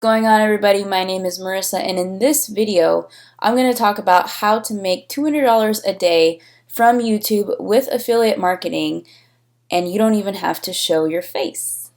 Going on, everybody? My name is Marissa, and in this video I'm going to talk about how to make $200 a day from YouTube with affiliate marketing, and you don't even have to show your face.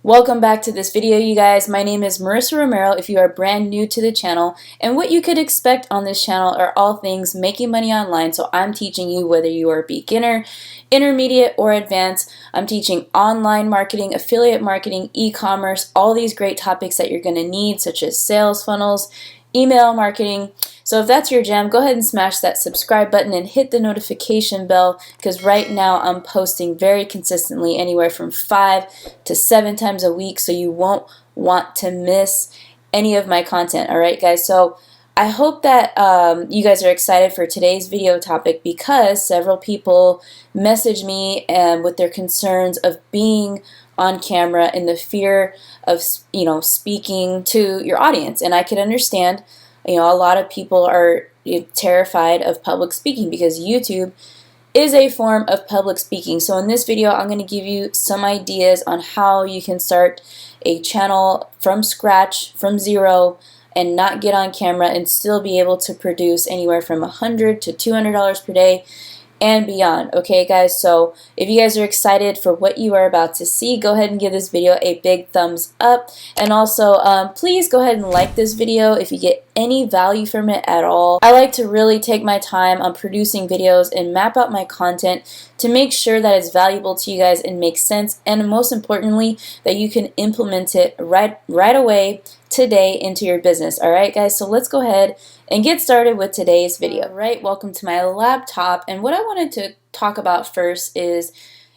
Welcome back to this video, you guys. My name is Marissa Romero if you are brand new to the channel, and what you could expect on this channel are all things making money online. So I'm teaching you whether you are beginner, intermediate, or advanced. I'm teaching online marketing, affiliate marketing, e-commerce, all these great topics that you're going to need, such as sales funnels, email marketing. So if that's your jam, go ahead and smash that subscribe button and hit the notification bell, because right now I'm posting very consistently, anywhere from 5 to 7 times a week, so you won't want to miss any of my content. Alright guys, so I hope that you guys are excited for today's video topic, because several people messaged me with their concerns of being on camera and the fear of speaking to your audience. And I can understand. A lot of people are terrified of public speaking because YouTube is a form of public speaking. So in this video, I'm going to give you some ideas on how you can start a channel from scratch, from zero, and not get on camera and still be able to produce anywhere from $100 to $200 per day and beyond. Okay guys, so if you guys are excited for what you are about to see, go ahead and give this video a big thumbs up, and also please go ahead and like this video if you get any value from it at all. I like to really take my time on producing videos and map out my content to make sure that it's valuable to you guys and makes sense, and most importantly that you can implement it right away today into your business. Alright guys, so let's go ahead and get started with today's video. Alright, welcome to my laptop, and what I wanted to talk about first is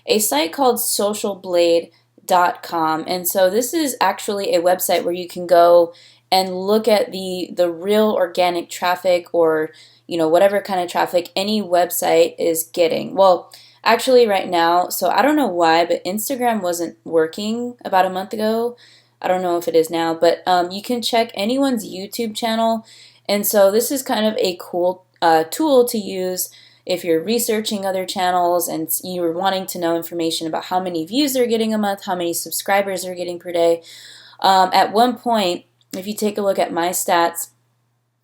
a site called Socialblade.com. And so this is actually a website where you can go and look at the real organic traffic, or whatever kind of traffic any website is getting. Well, actually right now, so I don't know why, but Instagram wasn't working about a month ago. I don't know if it is now, but you can check anyone's YouTube channel, and so this is kind of a cool tool to use if you're researching other channels and you're wanting to know information about how many views they're getting a month, how many subscribers they're getting per day. At one point, if you take a look at my stats,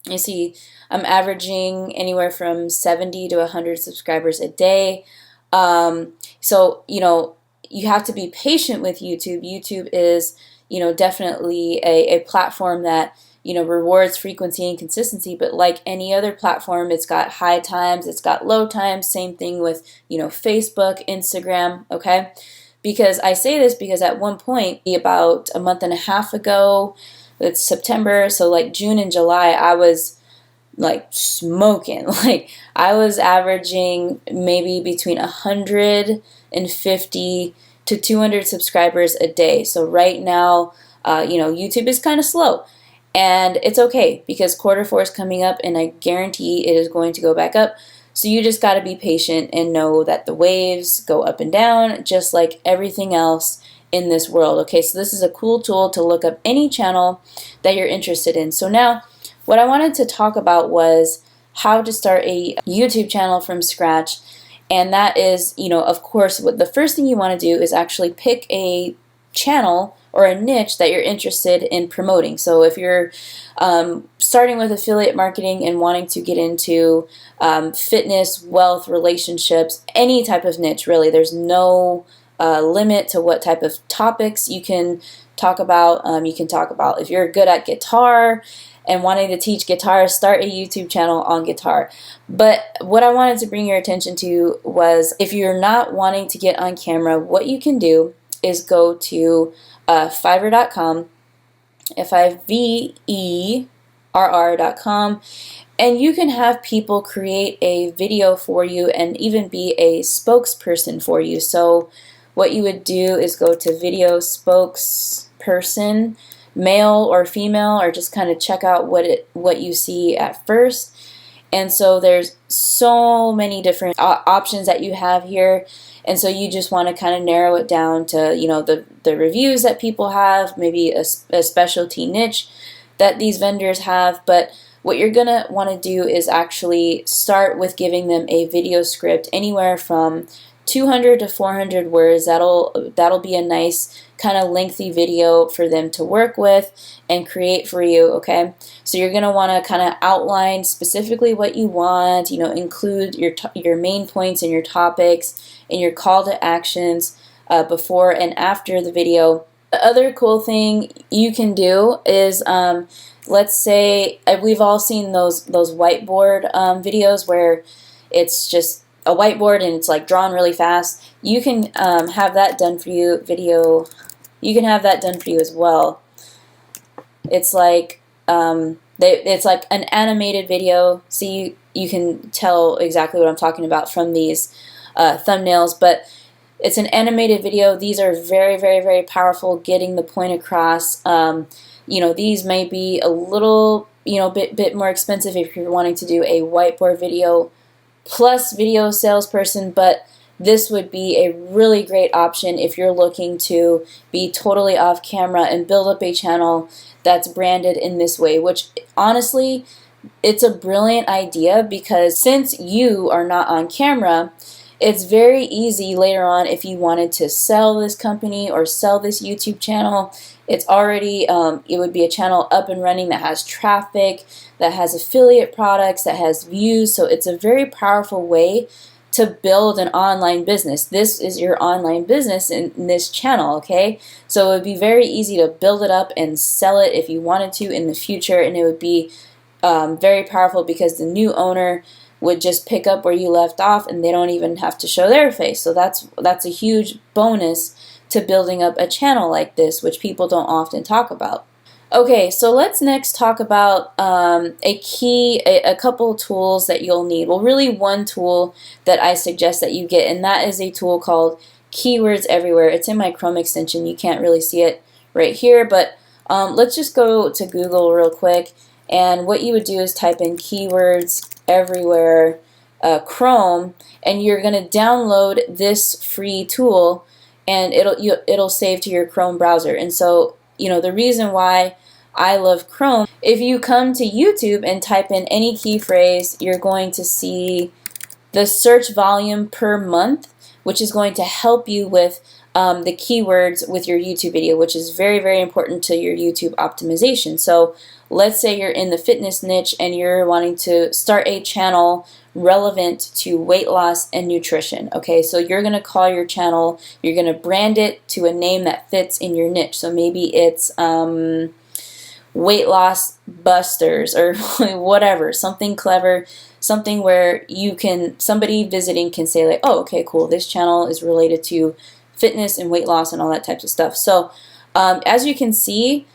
you see I'm averaging anywhere from 70 to 100 subscribers a day. So you have to be patient with YouTube. YouTube is definitely a platform that rewards frequency and consistency, but like any other platform, it's got high times, it's got low times. Same thing with Facebook, Instagram. Okay, because I say this because at one point, about a month and a half ago, it's September, so like June and July, I was like smoking. Like I was averaging maybe between 150 to 200 subscribers a day. So right now, YouTube is kind of slow, and it's okay because quarter 4 is coming up, and I guarantee it is going to go back up. So you just got to be patient and know that the waves go up and down, just like everything else in this world. Okay, so this is a cool tool to look up any channel that you're interested in. So now, what I wanted to talk about was how to start a YouTube channel from scratch. And that is, of course, what the first thing you want to do is actually pick a channel or a niche that you're interested in promoting. So if you're starting with affiliate marketing and wanting to get into fitness, wealth, relationships, any type of niche, really, there's no limit to what type of topics you can talk about. You can talk about if you're good at guitar and wanting to teach guitar, start a YouTube channel on guitar. But what I wanted to bring your attention to was, if you're not wanting to get on camera, what you can do is go to Fiverr.com, Fiverr.com, and you can have people create a video for you and even be a spokesperson for you. So what you would do is go to video spokesperson, male or female, or just kind of check out what you see at first. And so there's so many different options that you have here. And so you just want to kind of narrow it down to, you know, the reviews that people have, maybe a specialty niche that these vendors have. But what you're going to want to do is actually start with giving them a video script anywhere from 200 to 400 words. That'll be a nice kind of lengthy video for them to work with and create for you, okay? So you're going to want to kind of outline specifically what you want, you know, include your main points and your topics and your call to actions before and after the video. The other cool thing you can do is, let's say we've all seen those whiteboard videos where it's just a whiteboard and it's like drawn really fast. You can have that done for you. You can have that done for you as well. It's like it's like an animated video, so you can tell exactly what I'm talking about from these thumbnails. But it's an animated video. These are very, very, very powerful, getting the point across. You know, these may be a little, you know, bit more expensive if you're wanting to do a whiteboard video plus video salesperson, but this would be a really great option if you're looking to be totally off camera and build up a channel that's branded in this way, which honestly, it's a brilliant idea, because since you are not on camera, it's very easy later on if you wanted to sell this company or sell this YouTube channel. It's already, it would be a channel up and running that has traffic, that has affiliate products, that has views. So it's a very powerful way to build an online business. This is your online business in this channel, okay? So it would be very easy to build it up and sell it if you wanted to in the future, and it would be very powerful because the new owner would just pick up where you left off and they don't even have to show their face. So that's a huge bonus to building up a channel like this, which people don't often talk about. Okay, so let's next talk about a couple tools that you'll need. Well, really one tool that I suggest that you get, and that is a tool called Keywords Everywhere. It's in my Chrome extension. You can't really see it right here, but let's just go to Google real quick, and what you would do is type in Keywords Everywhere Chrome, and you're going to download this free tool, and it'll save to your Chrome browser. And so, you know, the reason why I love Chrome, if you come to YouTube and type in any key phrase, you're going to see the search volume per month, which is going to help you with the keywords with your YouTube video, which is very, very important to your YouTube optimization. So let's say you're in the fitness niche and you're wanting to start a channel relevant to weight loss and nutrition. Okay, so you're going to call your channel, you're going to brand it to a name that fits in your niche. So maybe it's Weight Loss Busters or whatever, something clever, something where somebody visiting can say like, oh, okay, cool, this channel is related to fitness and weight loss and all that types of stuff. So as you can see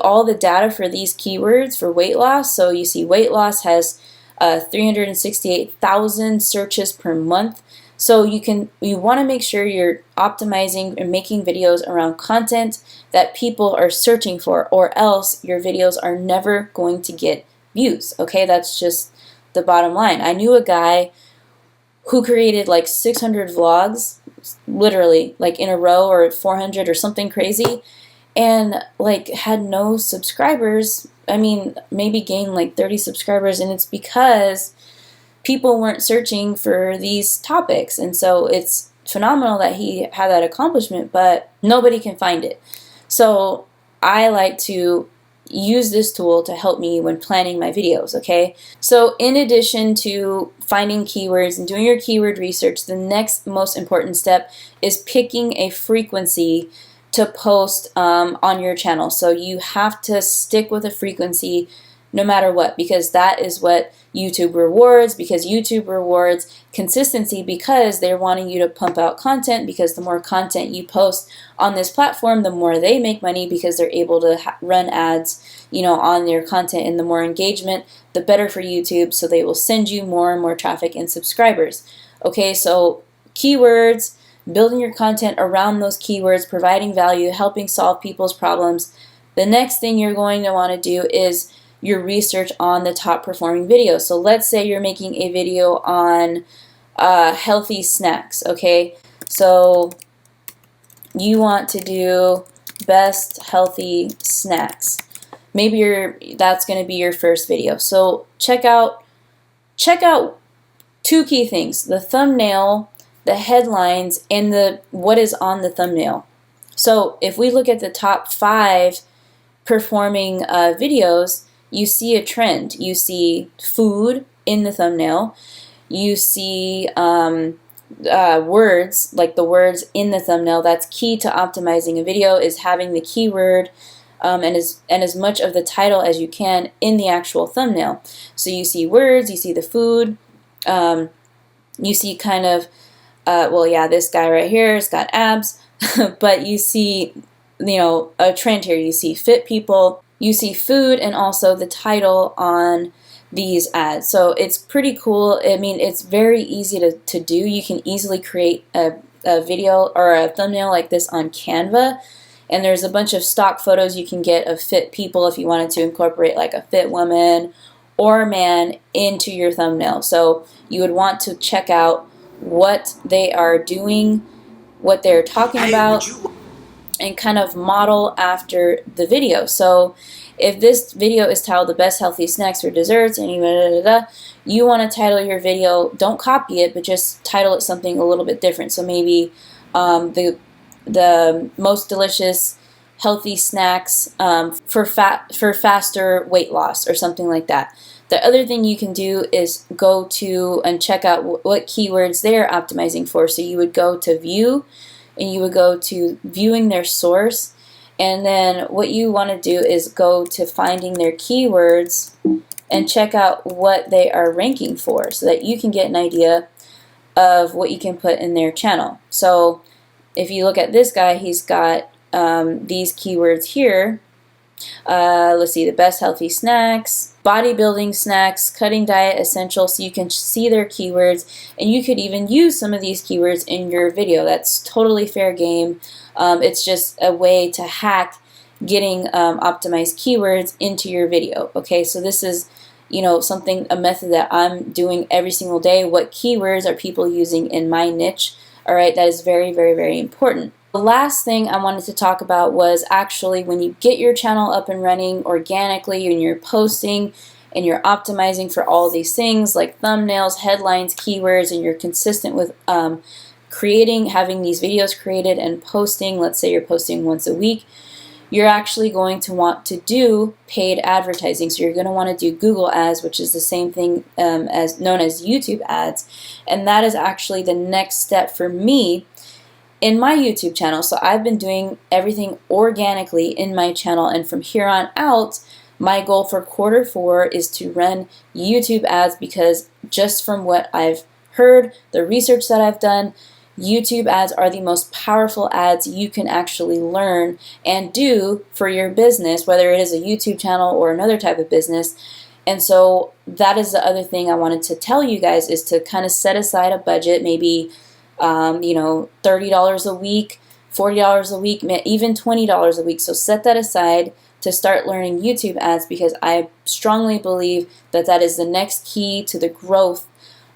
all the data for these keywords for weight loss. So you see weight loss has 368,000 searches per month. So you want to make sure you're optimizing and making videos around content that people are searching for, or else your videos are never going to get views. Okay, that's just the bottom line. I knew a guy who created like 600 vlogs, literally like in a row, or 400 or something crazy, and like had no subscribers. I mean, maybe gained like 30 subscribers, and it's because people weren't searching for these topics. And so it's phenomenal that he had that accomplishment, but nobody can find it. So I like to use this tool to help me when planning my videos, okay? So in addition to finding keywords and doing your keyword research, the next most important step is picking a frequency to post on your channel. So you have to stick with a frequency no matter what, because that is what YouTube rewards, because YouTube rewards consistency, because they're wanting you to pump out content, because the more content you post on this platform, the more they make money, because they're able to run ads, you know, on their content, and the more engagement, the better for YouTube, so they will send you more and more traffic and subscribers. Okay, so keywords, building your content around those keywords, providing value, helping solve people's problems. The next thing you're going to want to do is your research on the top performing videos. So let's say you're making a video on healthy snacks, okay? So you want to do best healthy snacks. Maybe that's going to be your first video. So check out two key things: the thumbnail, the headlines, and what is on the thumbnail. So if we look at the top 5 performing videos, you see a trend. You see food in the thumbnail. You see words, like the words in the thumbnail. That's key to optimizing a video, is having the keyword and as much of the title as you can in the actual thumbnail. So you see words, you see the food, you see kind of, well, yeah, this guy right here has got abs, but you see, you know, a trend here. You see fit people, you see food, and also the title on these ads. So it's pretty cool. I mean, it's very easy to do. You can easily create a video or a thumbnail like this on Canva, and there's a bunch of stock photos you can get of fit people if you wanted to incorporate like a fit woman or man into your thumbnail. So you would want to check out what they are doing, what they're talking about, and kind of model after the video. So if this video is titled "The Best Healthy Snacks for Desserts," and you want to title your video, don't copy it, but just title it something a little bit different. So maybe the most delicious healthy snacks for faster weight loss, or something like that. The other thing you can do is go to and check out what keywords they're optimizing for. So you would go to view, and you would go to viewing their source, and then what you want to do is go to finding their keywords and check out what they are ranking for, so that you can get an idea of what you can put in their channel. So if you look at this guy, he's got these keywords here. Let's see, the best healthy snacks, bodybuilding snacks, cutting diet essentials. So you can see their keywords, and you could even use some of these keywords in your video. That's totally fair game. It's just a way to hack getting optimized keywords into your video. Okay, so this is, you know, a method that I'm doing every single day. What keywords are people using in my niche? All right, that is very, very, very important. The last thing I wanted to talk about was actually when you get your channel up and running organically, and you're posting and you're optimizing for all these things like thumbnails, headlines, keywords, and you're consistent with having these videos created and posting. Let's say you're posting once a week. You're actually going to want to do paid advertising. So you're going to want to do Google ads, which is the same thing as known as YouTube ads. And that is actually the next step for me in my YouTube channel. So I've been doing everything organically in my channel, and from here on out, my goal for Q4 is to run YouTube ads, because just from what I've heard, the research that I've done, YouTube ads are the most powerful ads you can actually learn and do for your business, whether it is a YouTube channel or another type of business. And so that is the other thing I wanted to tell you guys, is to kind of set aside a budget, maybe you know, $30 a week, $40 a week, even $20 a week. So set that aside to start learning YouTube ads, because I strongly believe that that is the next key to the growth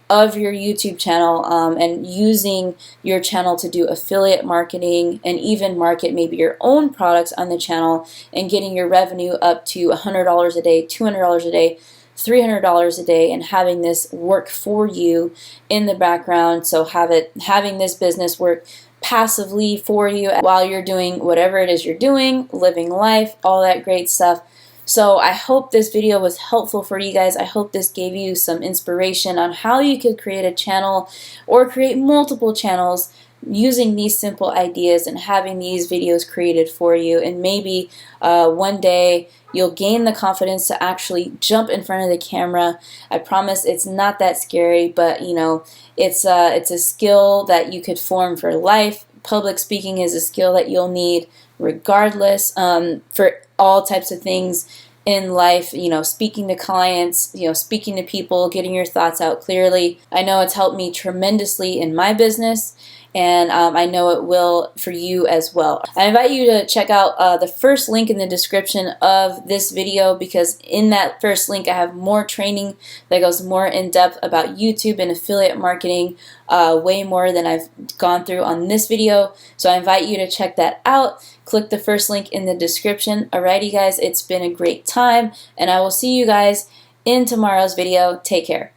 of your YouTube channel, and using your channel to do affiliate marketing and even market maybe your own products on the channel, and getting your revenue up to $100 a day, $200 a day, $300 a day, and having this work for you in the background. So having this business work passively for you while you're doing whatever it is you're doing, living life, all that great stuff. So I hope this video was helpful for you guys. I hope this gave you some inspiration on how you could create a channel or create multiple channels using these simple ideas and having these videos created for you. And maybe one day you'll gain the confidence to actually jump in front of the camera. I promise it's not that scary, but you know, it's a skill that you could form for life. Public speaking is a skill that you'll need regardless, for all types of things in life, you know, speaking to clients, you know, speaking to people, getting your thoughts out clearly. I know it's helped me tremendously in my business, and I know it will for you as well. I invite you to check out the first link in the description of this video, because in that first link I have more training that goes more in depth about YouTube and affiliate marketing, way more than I've gone through on this video. So I invite you to check that out. Click the first link in the description. Alrighty guys, it's been a great time, and I will see you guys in tomorrow's video. Take care.